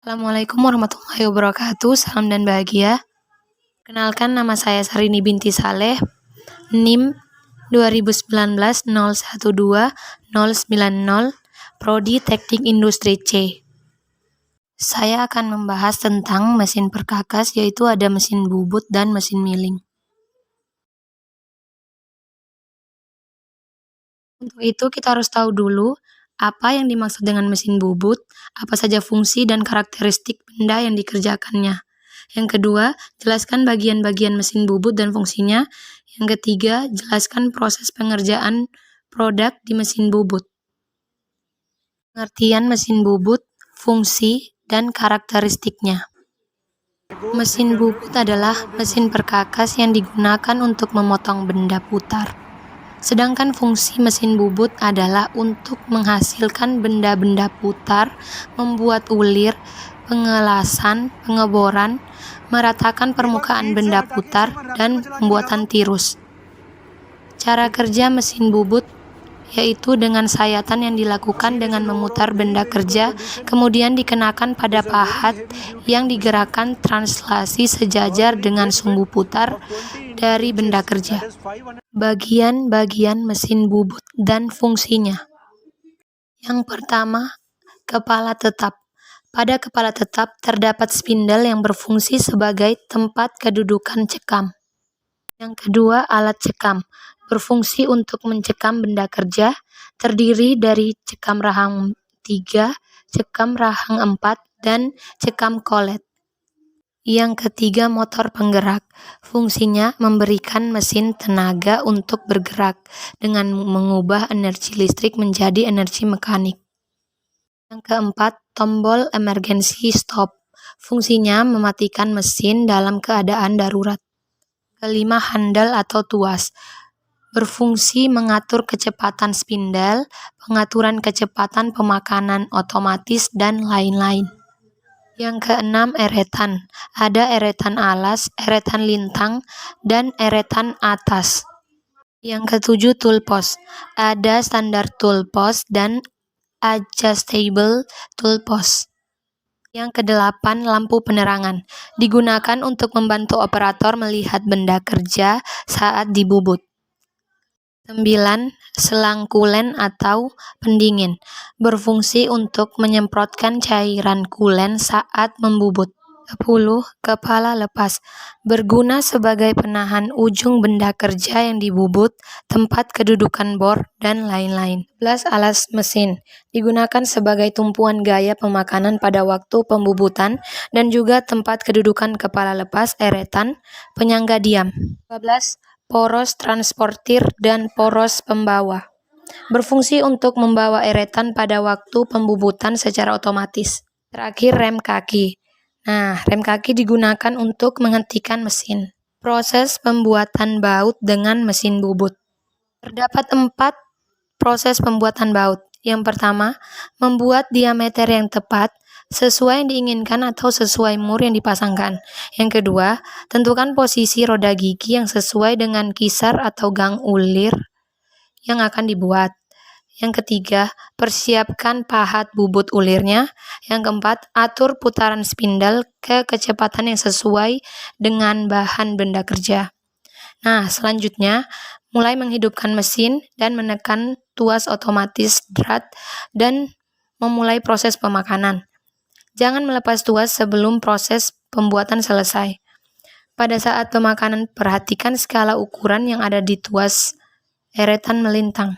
Assalamualaikum warahmatullahi wabarakatuh. Salam dan bahagia. Kenalkan, nama saya Sarini binti Saleh, NIM 2019-012-090, Prodi Teknik Industri C. Saya akan membahas tentang mesin perkakas, yaitu ada mesin bubut dan mesin milling. Untuk itu kita harus tahu dulu apa yang dimaksud dengan mesin bubut, apa saja fungsi dan karakteristik benda yang dikerjakannya. Yang kedua, jelaskan bagian-bagian mesin bubut dan fungsinya. Yang ketiga, jelaskan proses pengerjaan produk di mesin bubut. Pengertian mesin bubut, fungsi, dan karakteristiknya. Mesin bubut adalah mesin perkakas yang digunakan untuk memotong benda putar. Sedangkan fungsi mesin bubut adalah untuk menghasilkan benda-benda putar, membuat ulir, pengelasan, pengeboran, meratakan permukaan benda putar, dan pembuatan tirus. Cara kerja mesin bubut yaitu dengan sayatan yang dilakukan dengan memutar benda kerja, kemudian dikenakan pada pahat yang digerakkan translasi sejajar dengan sumbu putar dari benda kerja. Bagian-bagian mesin bubut dan fungsinya. Yang pertama, kepala tetap. Pada kepala tetap terdapat spindel yang berfungsi sebagai tempat kedudukan cekam. Yang kedua, alat cekam. Berfungsi untuk mencekam benda kerja, terdiri dari cekam rahang 3, cekam rahang 4, dan cekam kolet. Yang ketiga, motor penggerak. Fungsinya memberikan mesin tenaga untuk bergerak dengan mengubah energi listrik menjadi energi mekanik. Yang keempat, tombol emergency stop. Fungsinya mematikan mesin dalam keadaan darurat. Kelima, handle atau tuas. Berfungsi mengatur kecepatan spindel, pengaturan kecepatan pemakanan otomatis, dan lain-lain. Yang keenam, eretan. Ada eretan alas, eretan lintang, dan eretan atas. Yang ketujuh, tool post. Ada standar tool post dan adjustable tool post. Yang kedelapan, lampu penerangan. Digunakan untuk membantu operator melihat benda kerja saat dibubut. 9. Selang kulen atau pendingin. Berfungsi untuk menyemprotkan cairan kulen saat membubut. 10. Kepala lepas. Berguna sebagai penahan ujung benda kerja yang dibubut, tempat kedudukan bor, dan lain-lain. 11. Alas mesin. Digunakan sebagai tumpuan gaya pemakanan pada waktu pembubutan dan juga tempat kedudukan kepala lepas, eretan, penyangga diam. 12. Poros transportir dan poros pembawa. Berfungsi untuk membawa eretan pada waktu pembubutan secara otomatis. Terakhir, rem kaki. Nah, rem kaki digunakan untuk menghentikan mesin. Proses pembuatan baut dengan mesin bubut. Terdapat 4 proses pembuatan baut. Yang pertama, membuat diameter yang tepat sesuai yang diinginkan atau sesuai mur yang dipasangkan. Yang kedua, tentukan posisi roda gigi yang sesuai dengan kisar atau gang ulir yang akan dibuat. Yang ketiga, persiapkan pahat bubut ulirnya. Yang keempat, atur putaran spindel ke kecepatan yang sesuai dengan bahan benda kerja. Nah, selanjutnya, mulai menghidupkan mesin dan menekan tuas otomatis drat dan memulai proses pemakanan. Jangan melepas tuas sebelum proses pembuatan selesai. Pada saat pemakanan, perhatikan skala ukuran yang ada di tuas eretan melintang.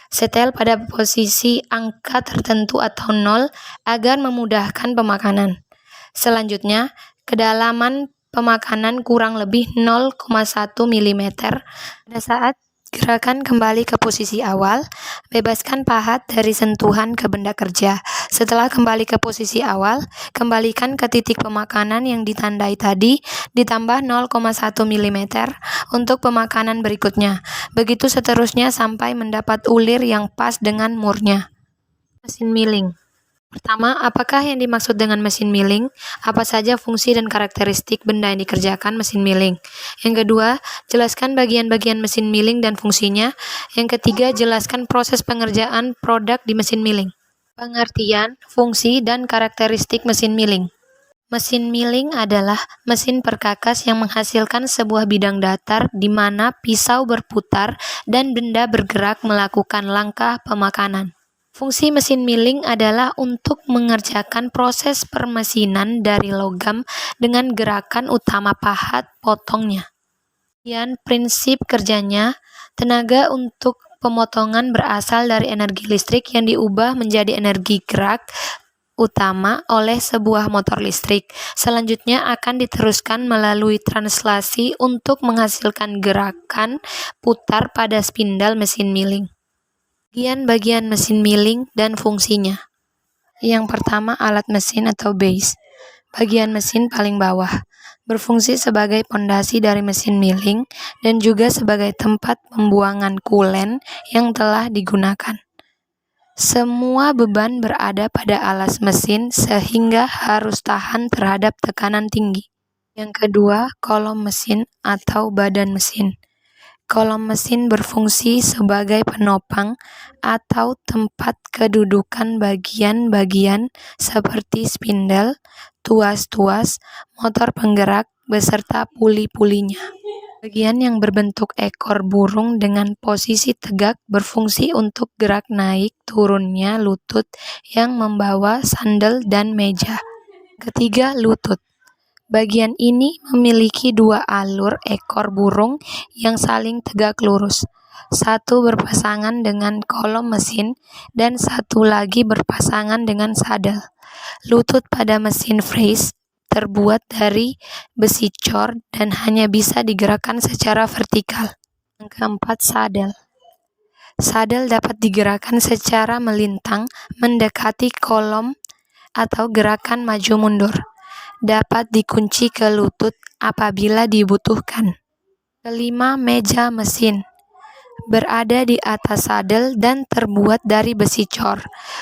Setel pada posisi angka tertentu atau 0 agar memudahkan pemakanan. Selanjutnya, kedalaman pemakanan kurang lebih 0,1 mm. Pada saat gerakan kembali ke posisi awal, bebaskan pahat dari sentuhan ke benda kerja. Setelah kembali ke posisi awal, kembalikan ke titik pemakanan yang ditandai tadi, ditambah 0,1 mm untuk pemakanan berikutnya. Begitu seterusnya sampai mendapat ulir yang pas dengan murnya. Mesin milling. Pertama, apakah yang dimaksud dengan mesin milling? Apa saja fungsi dan karakteristik benda yang dikerjakan mesin milling? Yang kedua, jelaskan bagian-bagian mesin milling dan fungsinya. Yang ketiga, jelaskan proses pengerjaan produk di mesin milling. Pengertian, fungsi, dan karakteristik mesin milling. Mesin milling adalah mesin perkakas yang menghasilkan sebuah bidang datar di mana pisau berputar dan benda bergerak melakukan langkah pemakanan. Fungsi mesin milling adalah untuk mengerjakan proses permesinan dari logam dengan gerakan utama pahat potongnya. Kemudian prinsip kerjanya, tenaga untuk pemotongan berasal dari energi listrik yang diubah menjadi energi gerak utama oleh sebuah motor listrik. Selanjutnya akan diteruskan melalui translasi untuk menghasilkan gerakan putar pada spindle mesin milling. Bagian-bagian mesin milling dan fungsinya. Yang pertama, alat mesin atau base. Bagian mesin paling bawah berfungsi sebagai pondasi dari mesin milling dan juga sebagai tempat pembuangan kulen yang telah digunakan. Semua beban berada pada alas mesin sehingga harus tahan terhadap tekanan tinggi. Yang kedua, kolom mesin atau badan mesin. Kolom mesin berfungsi sebagai penopang atau tempat kedudukan bagian-bagian seperti spindle, tuas-tuas, motor penggerak, beserta puli-pulinya. Bagian yang berbentuk ekor burung dengan posisi tegak berfungsi untuk gerak naik turunnya lutut yang membawa sandal dan meja. Ketiga, lutut. Bagian ini memiliki dua alur ekor burung yang saling tegak lurus. Satu berpasangan dengan kolom mesin dan satu lagi berpasangan dengan sadel. Lutut pada mesin Frais terbuat dari besi cor dan hanya bisa digerakkan secara vertikal. Yang keempat, sadel. Sadel dapat digerakkan secara melintang mendekati kolom atau gerakan maju mundur. Dapat dikunci ke lutut apabila dibutuhkan. Kelima, meja mesin. Berada di atas sadel dan terbuat dari besi cor.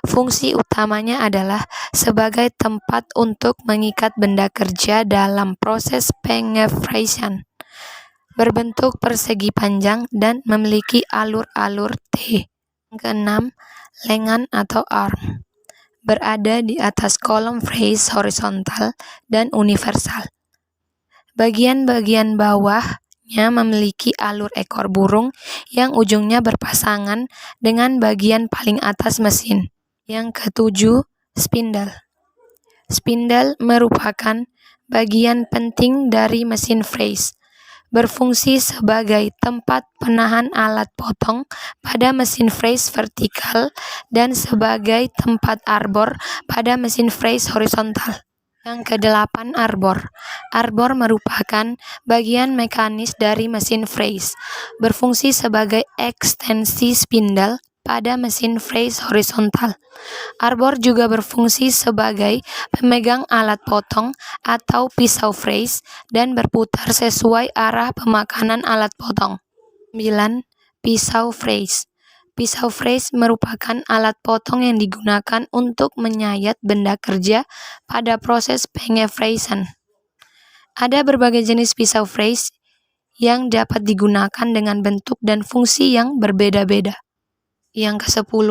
Fungsi utamanya adalah sebagai tempat untuk mengikat benda kerja dalam proses pengevraisan. Berbentuk persegi panjang dan memiliki alur-alur T. Yang keenam, lengan atau arm. Berada di atas kolom Frais horizontal dan universal. Bagian-bagian bawahnya memiliki alur ekor burung yang ujungnya berpasangan dengan bagian paling atas mesin. Yang ketujuh, spindle. Spindle merupakan bagian penting dari mesin Frais. Berfungsi sebagai tempat penahan alat potong pada mesin Frais vertikal dan sebagai tempat arbor pada mesin Frais horizontal. Yang kedelapan, arbor. Arbor merupakan bagian mekanis dari mesin Frais. Berfungsi sebagai ekstensi spindle pada mesin Frais horizontal. Arbor juga berfungsi sebagai pemegang alat potong atau pisau Frais dan berputar sesuai arah pemakanan alat potong. 9. Pisau Frais. Pisau Frais merupakan alat potong yang digunakan untuk menyayat benda kerja pada proses pengevraisan. Ada berbagai jenis pisau Frais yang dapat digunakan dengan bentuk dan fungsi yang berbeda-beda. Yang ke-10,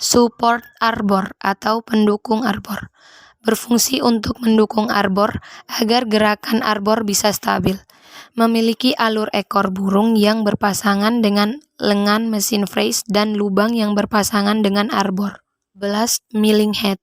support arbor atau pendukung arbor. Berfungsi untuk mendukung arbor agar gerakan arbor bisa stabil. Memiliki alur ekor burung yang berpasangan dengan lengan mesin Frais dan lubang yang berpasangan dengan arbor. 11. Milling head.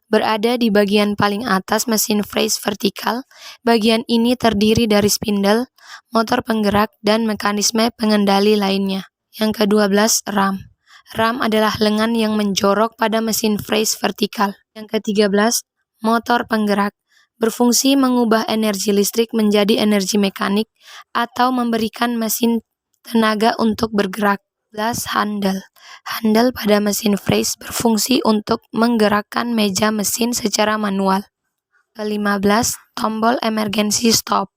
Berada di bagian paling atas mesin Frais vertikal. Bagian ini terdiri dari spindle, motor penggerak, dan mekanisme pengendali lainnya. Yang ke-12, ram. Ram adalah lengan yang menjorok pada mesin Frais vertikal. Yang ke-13, motor penggerak. Berfungsi mengubah energi listrik menjadi energi mekanik atau memberikan mesin tenaga untuk bergerak. 11. Handle. Handle pada mesin Frais berfungsi untuk menggerakkan meja mesin secara manual. Ke-15, tombol emergency stop.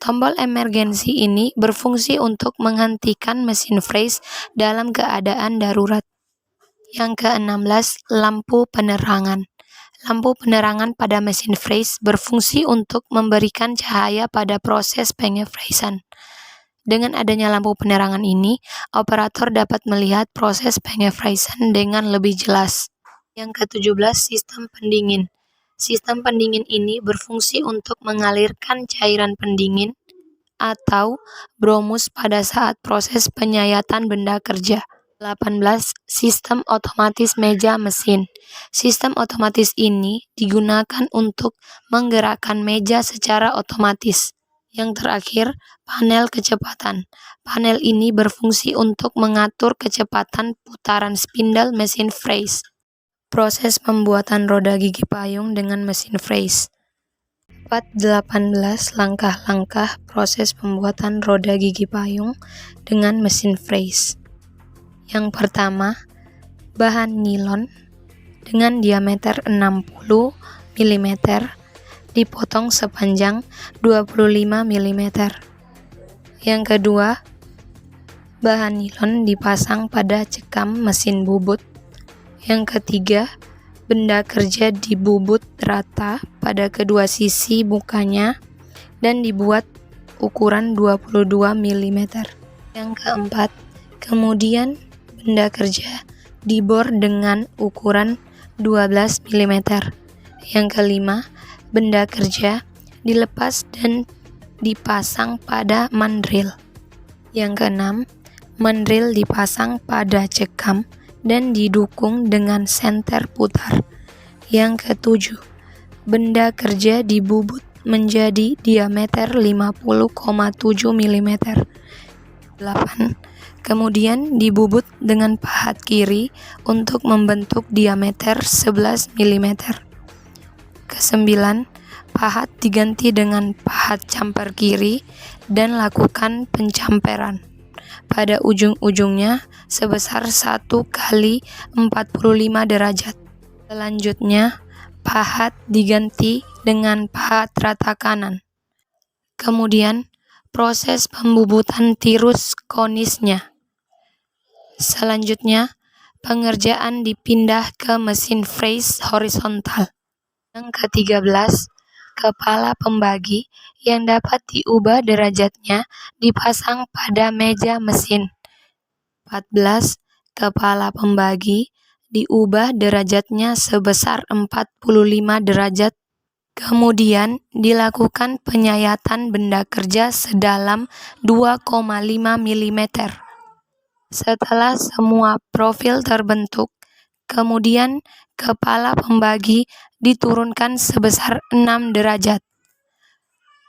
Tombol emergensi ini berfungsi untuk menghentikan mesin Frais dalam keadaan darurat. Yang ke-16, lampu penerangan. Lampu penerangan pada mesin Frais berfungsi untuk memberikan cahaya pada proses pengevraisan. Dengan adanya lampu penerangan ini, operator dapat melihat proses pengevraisan dengan lebih jelas. Yang ke-17, sistem pendingin. Sistem pendingin ini berfungsi untuk mengalirkan cairan pendingin atau bromus pada saat proses penyayatan benda kerja. 18. Sistem otomatis meja mesin. Sistem otomatis ini digunakan untuk menggerakkan meja secara otomatis. Yang terakhir, panel kecepatan. Panel ini berfungsi untuk mengatur kecepatan putaran spindle mesin Frais. Proses pembuatan roda gigi payung dengan mesin Frais. 18 langkah-langkah proses pembuatan roda gigi payung dengan mesin Frais. Yang pertama, bahan nilon dengan diameter 60 mm dipotong sepanjang 25 mm. Yang kedua, bahan nilon dipasang pada cekam mesin bubut. Yang ketiga, benda kerja dibubut rata pada kedua sisi mukanya dan dibuat ukuran 22 mm. Yang keempat, kemudian benda kerja dibor dengan ukuran 12 mm. Yang kelima, benda kerja dilepas dan dipasang pada mandril. Yang keenam, mandril dipasang pada cekam dan didukung dengan senter putar. Yang ketujuh, benda kerja dibubut menjadi diameter 50,7 mm. 8. Kemudian dibubut dengan pahat kiri untuk membentuk diameter 11 mm. Ke-9, pahat diganti dengan pahat camper kiri dan lakukan pencamperan pada ujung-ujungnya sebesar 1 kali 45 derajat. Selanjutnya, pahat diganti dengan pahat rata kanan. Kemudian, proses pembubutan tirus konisnya. Selanjutnya, pengerjaan dipindah ke mesin Frais horizontal. Yang ke-13, kepala pembagi yang dapat diubah derajatnya dipasang pada meja mesin. 14. Kepala pembagi diubah derajatnya sebesar 45 derajat. Kemudian dilakukan penyayatan benda kerja sedalam 2,5 mm. Setelah semua profil terbentuk, kemudian kepala pembagi diturunkan sebesar 6 derajat.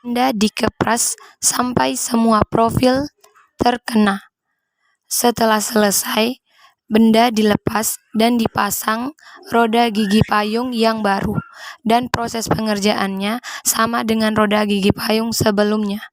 Benda dikepras sampai semua profil terkena. Setelah selesai, benda dilepas dan dipasang roda gigi payung yang baru, dan proses pengerjaannya sama dengan roda gigi payung sebelumnya.